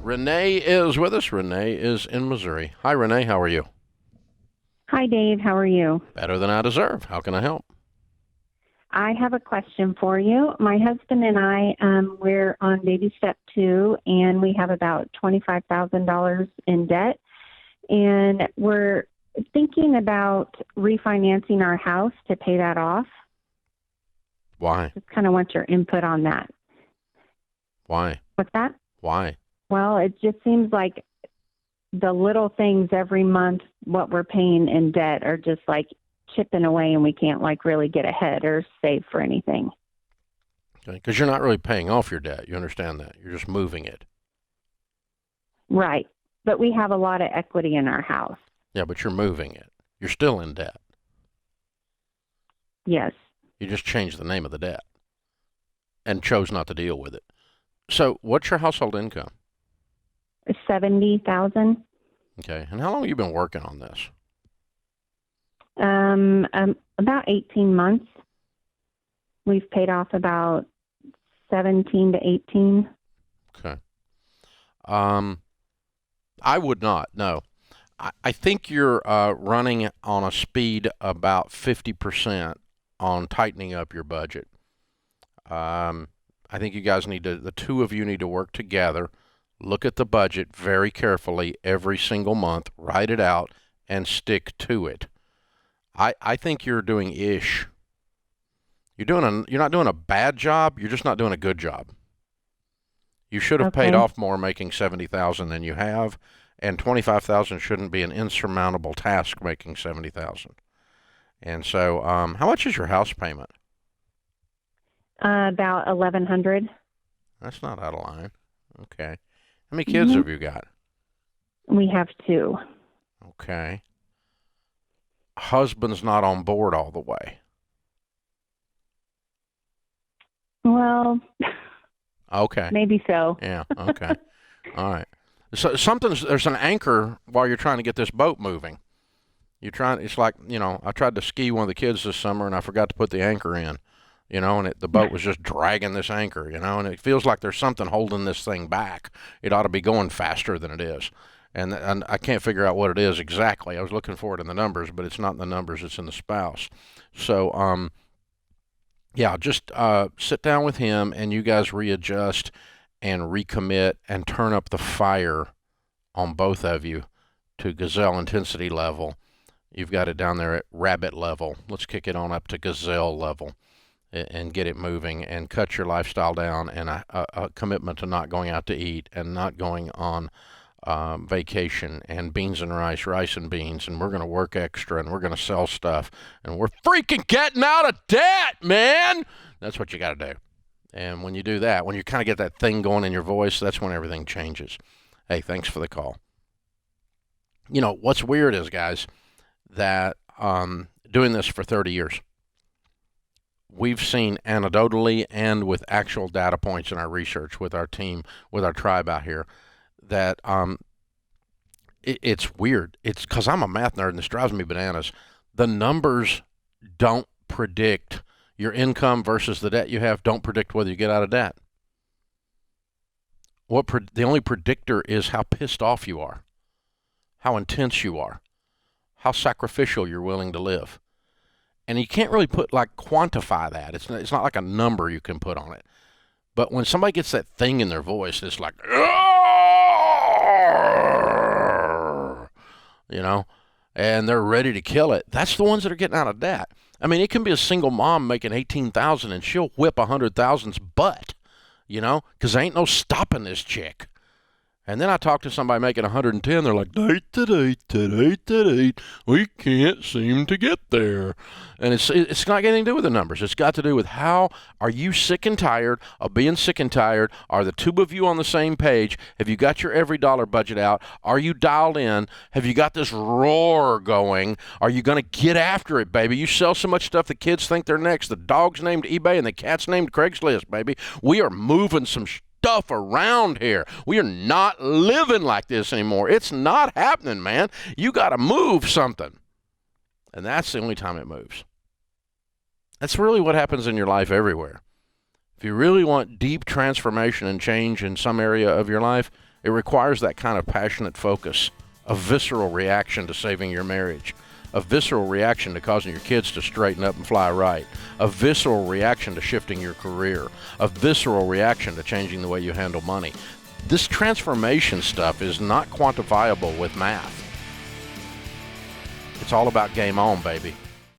Renee is with us. Renee is in Missouri. Hi, Renee. How are you? Hi, Dave. How are you? Better than I deserve. How can I help? I have a question for you. My husband and I, we're on baby step 2, and we have about $25,000 in debt. And we're thinking about refinancing our house to pay that off. Why? Just kind of want your input on that. Why? What's that? Why? Well, it just seems like the little things every month, what we're paying in debt, are just like chipping away, and we can't like really get ahead or save for anything. Okay, because you're not really paying off your debt. You understand that? You're just moving it. Right. But we have a lot of equity in our house. Yeah, but you're moving it. You're still in debt. Yes. You just changed the name of the debt and chose not to deal with it. So what's your household income? 70,000. Okay. And how long have you been working on this? About 18 months. We've paid off about 17 to 18. Okay. I would not, no. I think you're running on a speed about 50% on tightening up your budget. I think you guys need to, the two of you need to work together, look at the budget very carefully every single month, write it out, and stick to it. I think you're doing ish. You're not doing a bad job. You're just not doing a good job. You should have paid off more making $70,000 than you have, and $25,000 shouldn't be an insurmountable task making $70,000. And so, how much is your house payment? About 1,100. That's not out of line. Okay. How many kids have you got? We have 2. Okay. Husband's not on board all the way. Well, okay. Maybe so. Yeah, okay. All right. So there's an anchor while you're trying to get this boat moving. It's like, I tried to ski one of the kids this summer and I forgot to put the anchor in, and the boat was just dragging this anchor, and it feels like there's something holding this thing back. It ought to be going faster than it is. And I can't figure out what it is exactly. I was looking for it in the numbers, but it's not in the numbers. It's in the spouse. So, just sit down with him and you guys readjust and recommit and turn up the fire on both of you to gazelle intensity level. You've got it down there at rabbit level. Let's kick it on up to gazelle level and get it moving and cut your lifestyle down, and a commitment to not going out to eat and not going on vacation, and beans and rice and beans, and we're going to work extra, and we're going to sell stuff, and we're freaking getting out of debt, man. That's what you got to do. And when you do that, when you kind of get that thing going in your voice, that's when everything changes. Hey, thanks for the call. What's weird is, guys, that doing this for 30 years, we've seen anecdotally and with actual data points in our research with our team, with our tribe out here, that it's weird. It's because I'm a math nerd and this drives me bananas. The numbers don't predict your income versus the debt you have, don't predict whether you get out of debt. The only predictor is how pissed off you are, how intense you are, how sacrificial you're willing to live. And you can't really quantify that. It's not like a number you can put on it. But when somebody gets that thing in their voice, it's like, and they're ready to kill it. That's the ones that are getting out of debt. I mean, it can be a single mom making $18,000 and she'll whip 100,000's butt, because there ain't no stopping this chick. And then I talk to somebody making 110, they're like, we can't seem to get there. And it's not got anything to do with the numbers. It's got to do with how are you sick and tired of being sick and tired? Are the two of you on the same page? Have you got your every dollar budget out? Are you dialed in? Have you got this roar going? Are you going to get after it, baby? You sell so much stuff the kids think they're next. The dog's named eBay and the cat's named Craigslist, baby. We are moving some stuff around here. We are not living like this anymore. It's not happening, man. You got to move something. And that's the only time it moves. That's really what happens in your life everywhere. If you really want deep transformation and change in some area of your life, It requires that kind of passionate focus, a visceral reaction to saving your marriage, a visceral reaction to causing your kids to straighten up and fly right, a visceral reaction to shifting your career, a visceral reaction to changing the way you handle money. This transformation stuff is not quantifiable with math. It's all about game on, baby.